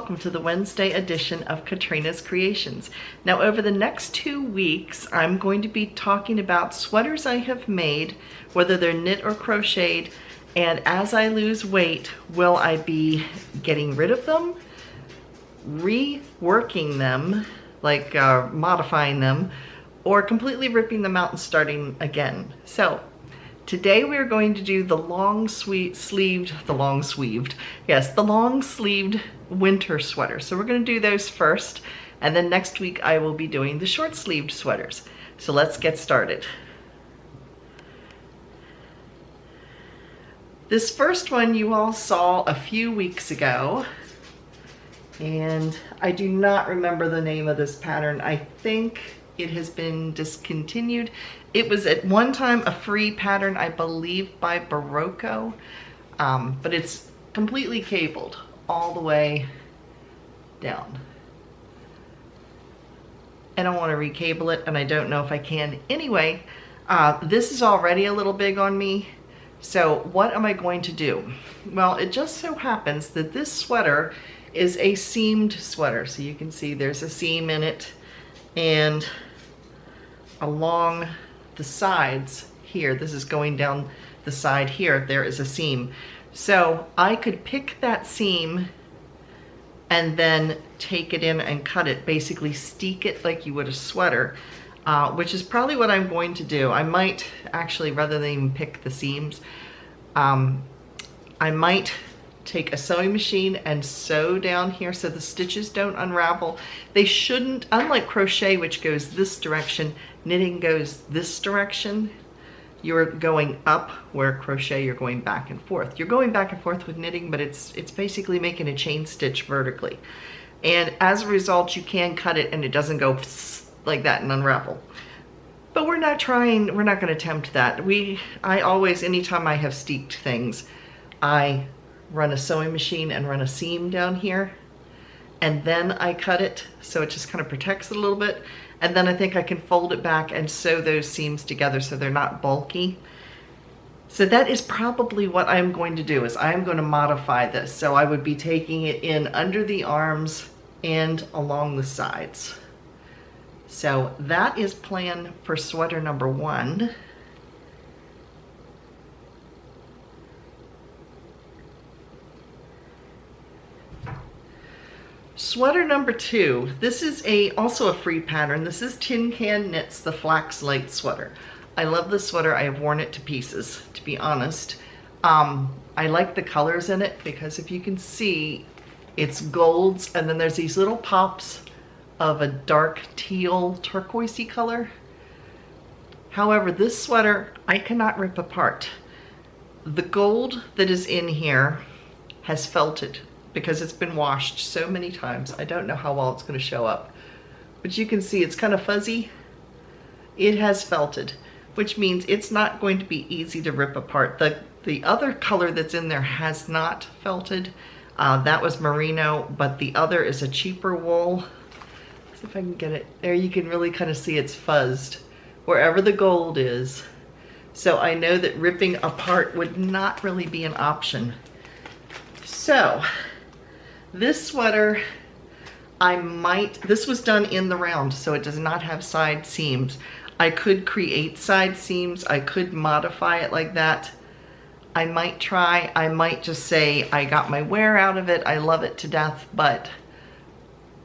welcome to the Wednesday edition of Katrina's Creations. Now over the next 2 weeks, I'm going to be talking about sweaters I have made, whether they're knit or crocheted, and as I lose weight, will I be getting rid of them, reworking them, like modifying them, or completely ripping them out and starting again. So today we're going to do the long sleeved winter sweater. So we're going to do those first, and then next week I will be doing the short sleeved sweaters. So let's get started. This first one you all saw a few weeks ago, and I do not remember the name of this pattern. I think it has been discontinued. It was at one time a free pattern, I believe by Barocco, but it's completely cabled all the way down. I don't want to recable it, and I don't know if I can. Anyway, this is already a little big on me, so what am I going to do? Well, it just so happens that this sweater is a seamed sweater, so you can see there's a seam in it, and along the sides here, this is going down the side here, there is a seam. So I could pick that seam and then take it in and cut it, basically steek it like you would a sweater, which is probably what I'm going to do. I might actually, rather than even pick the seams, I might take a sewing machine and sew down here so the stitches don't unravel. They shouldn't, unlike crochet, which goes this direction, knitting goes this direction. You're going up, where crochet you're going back and forth. You're going back and forth with knitting, but it's basically making a chain stitch vertically. And as a result, you can cut it and it doesn't go like that and unravel. But we're not going to attempt that. I always, anytime I have steeked things, I run a sewing machine and run a seam down here, and then I cut it, so it just kind of protects it a little bit, and then I think I can fold it back and sew those seams together so they're not bulky. So that is probably what I'm going to do, is I'm going to modify this. So I would be taking it in under the arms and along the sides. So that is plan for sweater number 1. Sweater number 2, this is also a free pattern. This is Tin Can Knits, the Flax Light sweater. I love this sweater. I have worn it to pieces, to be honest. I like the colors in it because if you can see, it's golds, and then there's these little pops of a dark teal turquoisey color. However, this sweater I cannot rip apart. The gold that is in here has felted because it's been washed so many times. I don't know how well it's going to show up, but you can see it's kind of fuzzy. It has felted, which means it's not going to be easy to rip apart. The other color that's in there has not felted. That was merino, but the other is a cheaper wool. Let's see if I can get it. There you can really kind of see it's fuzzed wherever the gold is. So I know that ripping apart would not really be an option. So this sweater, this was done in the round, so it does not have side seams. I could create side seams. I could modify it like that. I might try. I might just say I got my wear out of it. I love it to death, but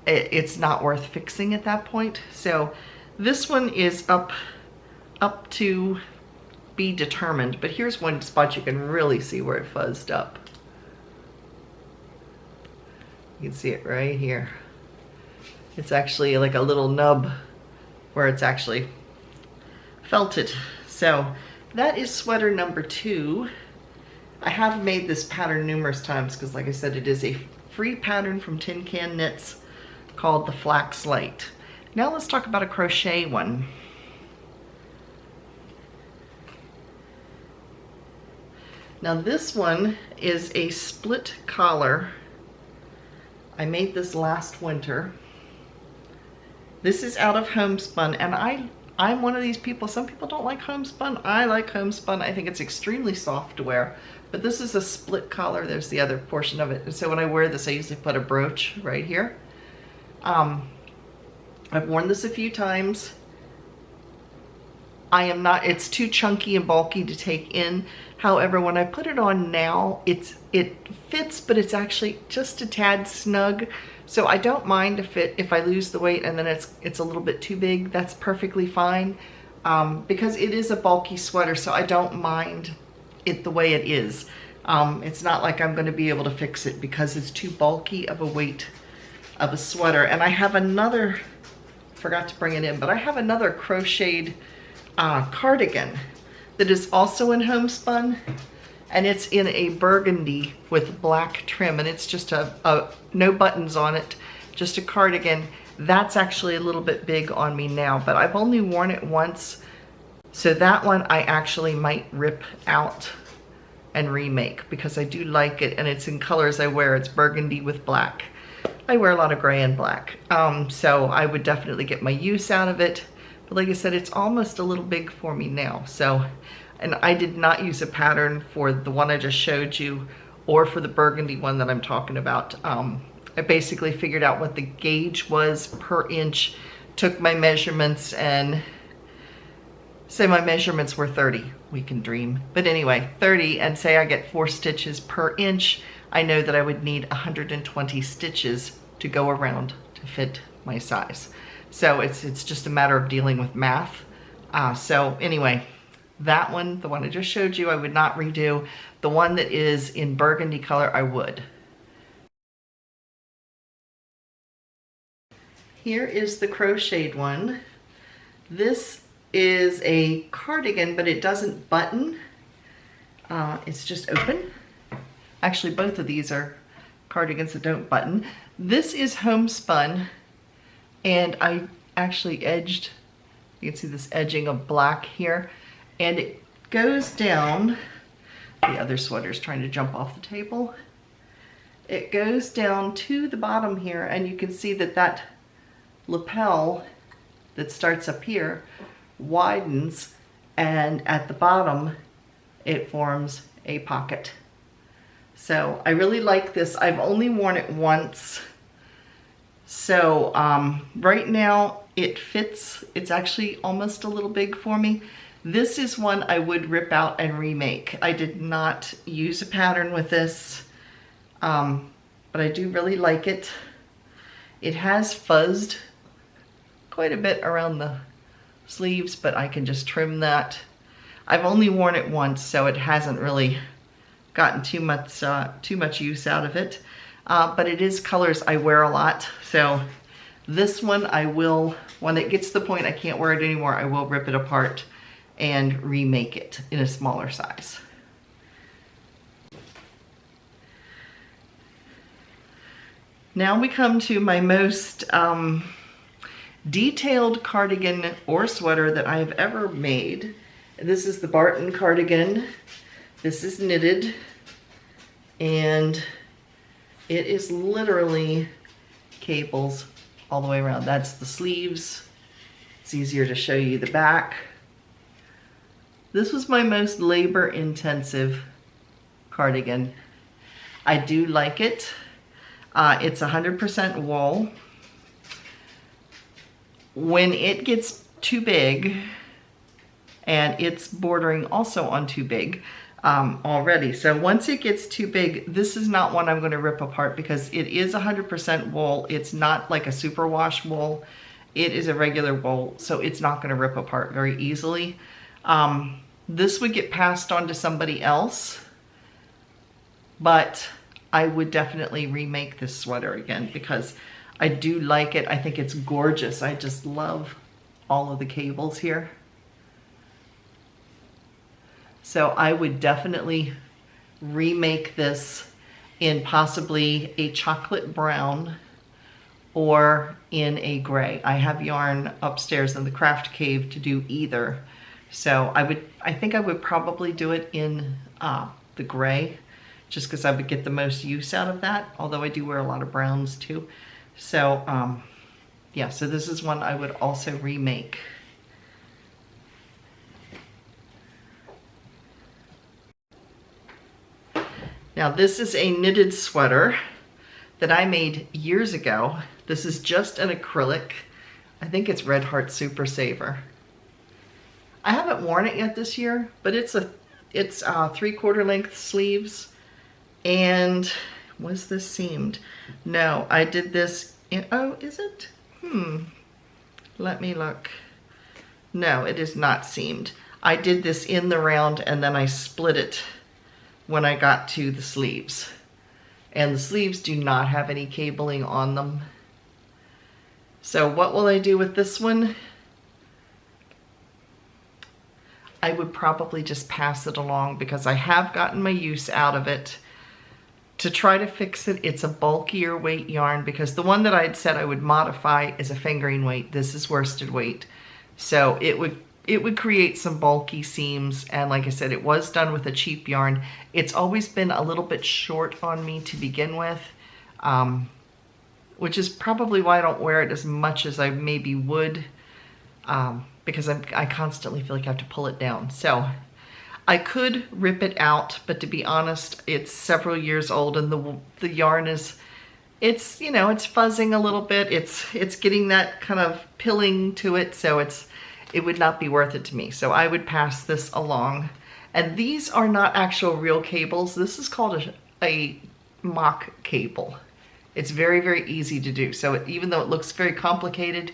it's not worth fixing at that point. So this one is up to be determined, but here's one spot you can really see where it fuzzed up. You can see it right here. It's actually like a little nub where it's actually felted. So that is sweater number 2. I have made this pattern numerous times because, like I said, it is a free pattern from Tin Can Knits called the Flax Light. Now let's talk about a crochet one. Now this one is a split collar. I made this last winter. This is out of homespun, and I'm one of these people. Some people don't like homespun. I like homespun. I think it's extremely soft to wear. But this is a split collar. There's the other portion of it. And so when I wear this, I usually put a brooch right here. I've worn this a few times. It's too chunky and bulky to take in. However, when I put it on now, it fits, but it's actually just a tad snug. So I don't mind if I lose the weight and then it's a little bit too big. That's perfectly fine, because it is a bulky sweater, so I don't mind it the way it is. It's not like I'm going to be able to fix it because it's too bulky of a weight of a sweater. And I have another, forgot to bring it in, but I have another crocheted cardigan that is also in homespun, and it's in a burgundy with black trim, and it's just no buttons on it, just a cardigan. That's actually a little bit big on me now, but I've only worn it once, so that one I actually might rip out and remake because I do like it, and it's in colors I wear. It's burgundy with black. I wear a lot of gray and black, so I would definitely get my use out of it. But like I said, it's almost a little big for me now. So, and I did not use a pattern for the one I just showed you or for the burgundy one that I'm talking about. I basically figured out what the gauge was per inch, took my measurements, and say my measurements were 30. We can dream. But anyway, 30, and say I get 4 stitches per inch. I know that I would need 120 stitches to go around to fit my size. So it's just a matter of dealing with math. So anyway, that one, the one I just showed you, I would not redo. The one that is in burgundy color, I would. Here is the crocheted one. This is a cardigan, but it doesn't button. It's just open. Actually, both of these are cardigans that don't button. This is homespun. And I actually edged, you can see this edging of black here, and it goes down, the other sweater's trying to jump off the table. It goes down to the bottom here, and you can see that that lapel that starts up here widens, and at the bottom it forms a pocket. So I really like this. I've only worn it once. So right now it fits. It's actually almost a little big for me. This is one I would rip out and remake. I did not use a pattern with this, but I do really like it. It has fuzzed quite a bit around the sleeves, but I can just trim that. I've only worn it once, so it hasn't really gotten too much use out of it. But it is colors I wear a lot. So this one I will, when it gets to the point I can't wear it anymore, I will rip it apart and remake it in a smaller size. Now we come to my most detailed cardigan or sweater that I have ever made. This is the Barton cardigan. This is knitted, and it is literally cables all the way around. That's the sleeves. It's easier to show you the back. This was my most labor-intensive cardigan. I do like it. It's 100% wool. When it gets too big, and it's bordering also on too big, already. So once it gets too big, this is not one I'm going to rip apart because it is 100% wool. It's not like a superwash wool. It is a regular wool, so it's not going to rip apart very easily. This would get passed on to somebody else, but I would definitely remake this sweater again because I do like it. I think it's gorgeous. I just love all of the cables here. So I would definitely remake this in possibly a chocolate brown or in a gray. I have yarn upstairs in the craft cave to do either. So I think I would probably do it in the gray just because I would get the most use out of that, although I do wear a lot of browns too. So yeah, so this is one I would also remake. Now this is a knitted sweater that I made years ago. This is just an acrylic. I think it's Red Heart Super Saver. I haven't worn it yet this year, but it's 3/4 length sleeves. And was this seamed? No, I did this in, oh, is it? Let me look. No, it is not seamed. I did this in the round and then I split it when I got to the sleeves. And the sleeves do not have any cabling on them. So what will I do with this one? I would probably just pass it along because I have gotten my use out of it. To try to fix it, it's a bulkier weight yarn because the one that I had said I would modify is a fingering weight. This is worsted weight. So it would create some bulky seams, and like I said, it was done with a cheap yarn. It's always been a little bit short on me to begin with, which is probably why I don't wear it as much as I maybe would, because I constantly feel like I have to pull it down. So I could rip it out, but to be honest, it's several years old and the yarn is, it's, you know, it's fuzzing a little bit. It's getting that kind of pilling to it, so it would not be worth it to me. So I would pass this along. And these are not actual real cables. This is called a mock cable. It's very, very easy to do. So even though it looks very complicated,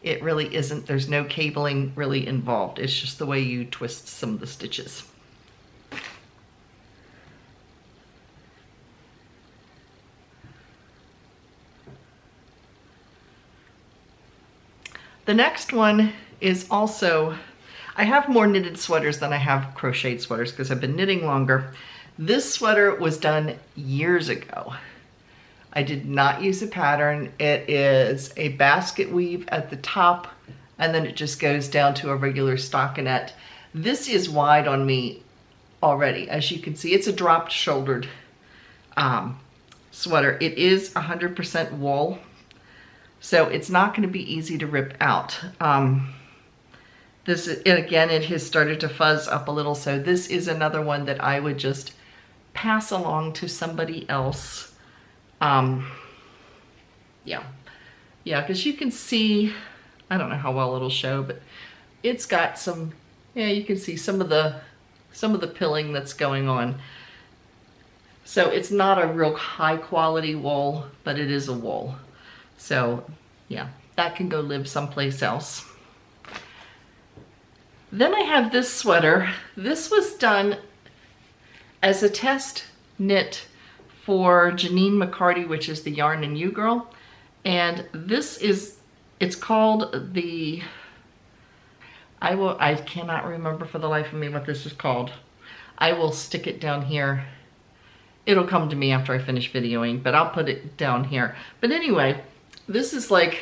it really isn't. There's no cabling really involved. It's just the way you twist some of the stitches. The next one is also, I have more knitted sweaters than I have crocheted sweaters because I've been knitting longer. This sweater was done years ago. I did not use a pattern. It is a basket weave at the top, and then it just goes down to a regular stockinette. This is wide on me already. As you can see, it's a dropped shouldered sweater. It is 100% wool. So it's not going to be easy to rip out. This is, again, it has started to fuzz up a little, so this is another one that I would just pass along to somebody else. Yeah, because you can see, I don't know how well it'll show, but it's got some, yeah, you can see some of the pilling that's going on. So it's not a real high quality wool, but it is a wool. So yeah, that can go live someplace else. Then I have this sweater. This was done as a test knit for Janine McCarty, which is the Yarn and You girl. And this is, it's called the, I cannot remember for the life of me what this is called. I will stick it down here. It'll come to me after I finish videoing, but I'll put it down here. But anyway, this is like,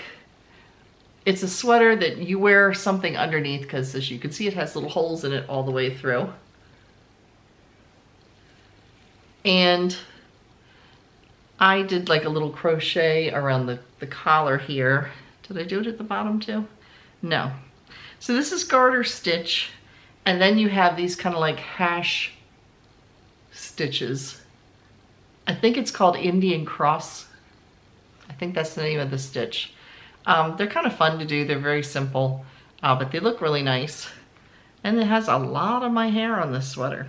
it's a sweater that you wear something underneath because as you can see, it has little holes in it all the way through. And I did like a little crochet around the collar here. Did I do it at the bottom too? No. So this is garter stitch, and then you have these kind of like hash stitches. I think it's called Indian Cross. I think that's the name of the stitch. They're kind of fun to do. They're very simple, but they look really nice. And it has a lot of my hair on this sweater.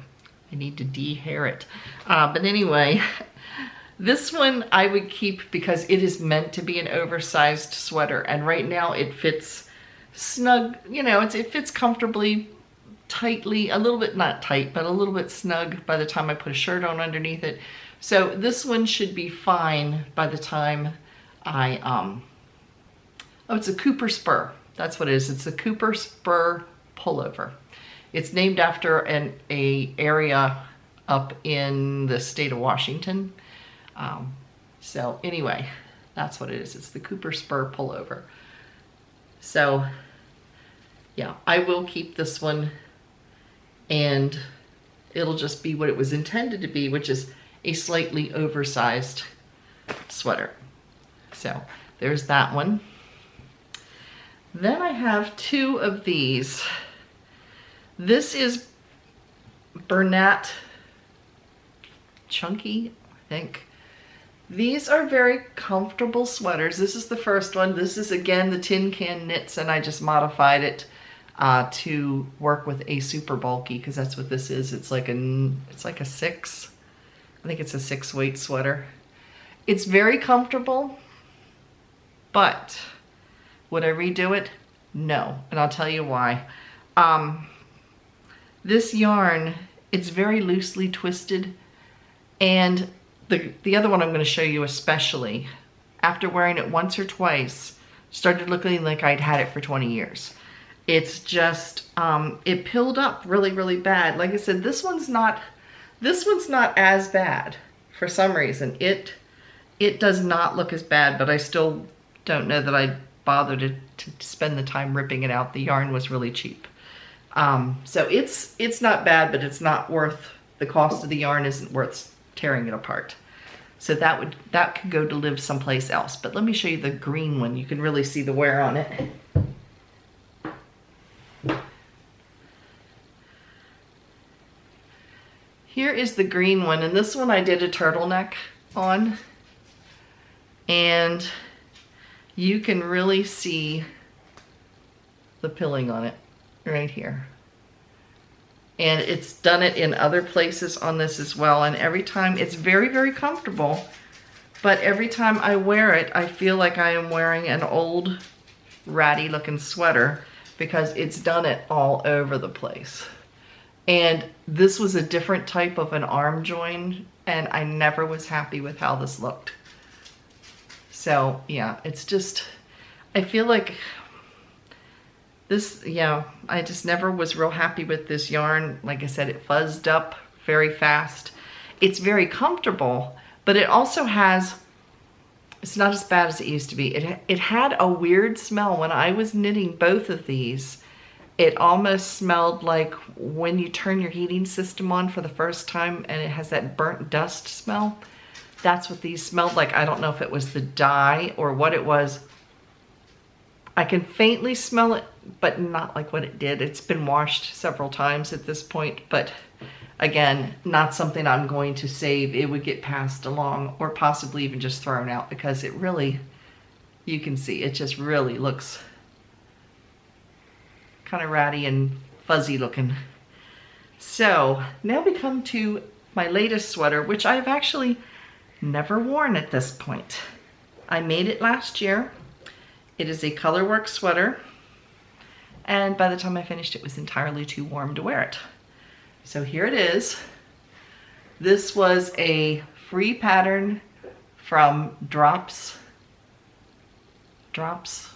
I need to de-hair it. But anyway, this one I would keep because it is meant to be an oversized sweater. And right now it fits snug, you know, it fits comfortably, tightly, a little bit, not tight, but a little bit snug by the time I put a shirt on underneath it. So this one should be fine by the time I, oh, it's a Cooper Spur. That's what it is. It's a Cooper Spur pullover. It's named after an area up in the state of Washington. So anyway, that's what it is. It's the Cooper Spur pullover. So yeah, I will keep this one, and it'll just be what it was intended to be, which is a slightly oversized sweater. So there's that one. Then I have two of these. This is Bernat chunky, I think. These are very comfortable sweaters. This is the first one. This is again the Tin Can Knits, and I just modified it to work with a super bulky, because that's what this is. It's like a 6. I think it's a 6 weight sweater. It's very comfortable, but would I redo it? No, and I'll tell you why. This yarn, it's very loosely twisted, and the other one I'm going to show you especially, after wearing it once or twice, started looking like I'd had it for 20 years. It's just, it pilled up really, really bad. Like I said, this one's not as bad for some reason. It does not look as bad, but I still don't know that I'd bother to spend the time ripping it out. The yarn was really cheap. So it's not bad, but it's not worth, the cost of the yarn isn't worth tearing it apart. So that could go to live someplace else. But let me show you the green one. You can really see the wear on it. Here is the green one, and this one I did a turtleneck on, and you can really see the pilling on it right here. And it's done it in other places on this as well, and every time it's very, very comfortable, but every time I wear it, I feel like I am wearing an old ratty looking sweater because it's done it all over the place. And this was a different type of an arm join, and I never was happy with how this looked. So yeah, it's just, I feel like this, yeah, I just never was real happy with this yarn. Like I said, it fuzzed up very fast. It's very comfortable, but it also has, it's not as bad as it used to be. It had a weird smell when I was knitting both of these. It almost smelled like when you turn your heating system on for the first time and it has that burnt dust smell. That's what these smelled like. I don't know if it was the dye or what it was. I can faintly smell it, but not like what it did. It's been washed several times at this point, but again, not something I'm going to save. It would get passed along or possibly even just thrown out because it really, you can see, it just really looks kind of ratty and fuzzy looking. So now we come to my latest sweater, which I've actually never worn at this point. I made it last year. It is a colorwork sweater, and by the time I finished it was entirely too warm to wear it. So here it is. This was a free pattern from Drops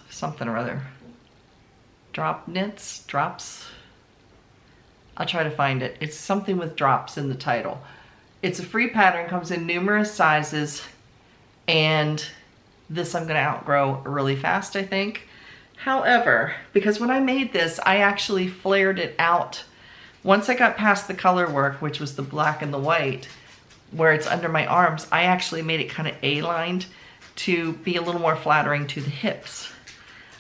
something or other. Drops. I'll try to find it. It's something with drops in the title. It's a free pattern, comes in numerous sizes, and this I'm going to outgrow really fast, I think. However, because when I made this, I actually flared it out. Once I got past the color work, which was the black and the white, where it's under my arms, I actually made it kind of A-lined to be a little more flattering to the hips.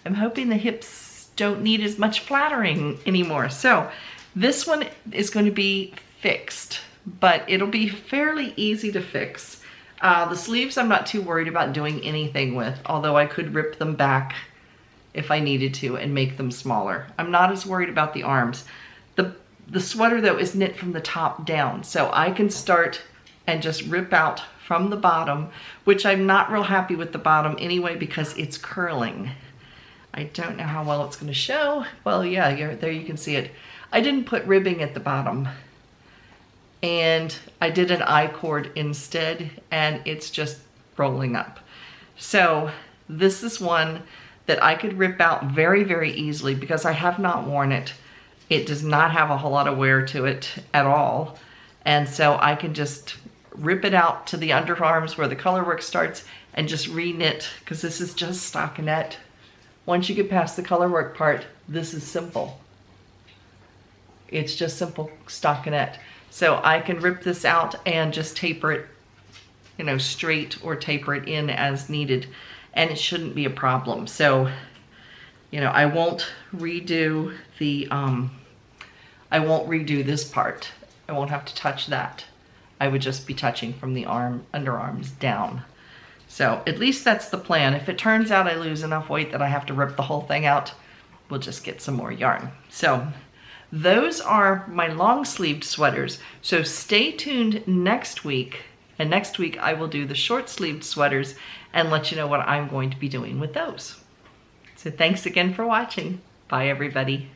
I'm hoping the hips don't need as much flattering anymore. So this one is going to be fixed, but it'll be fairly easy to fix. The sleeves I'm not too worried about doing anything with, although I could rip them back if I needed to and make them smaller. I'm not as worried about the arms. The sweater though is knit from the top down, so I can start and just rip out from the bottom, which I'm not real happy with the bottom anyway because it's curling. I don't know how well it's going to show. Well, yeah, there you can see it. I didn't put ribbing at the bottom, and I did an I-cord instead, and it's just rolling up. So this is one that I could rip out very, very easily because I have not worn it. It does not have a whole lot of wear to it at all. And so I can just rip it out to the underarms where the colorwork starts and just re-knit, because this is just stockinette. Once you get past the colorwork part, this is simple. It's just simple stockinette. So I can rip this out and just taper it, you know, straight or taper it in as needed, and it shouldn't be a problem. So, you know, I won't redo the, I won't redo this part. I won't have to touch that. I would just be touching from the underarms down. So at least that's the plan. If it turns out I lose enough weight that I have to rip the whole thing out, we'll just get some more yarn. So those are my long-sleeved sweaters. So stay tuned next week. And next week I will do the short-sleeved sweaters and let you know what I'm going to be doing with those. So thanks again for watching. Bye, everybody.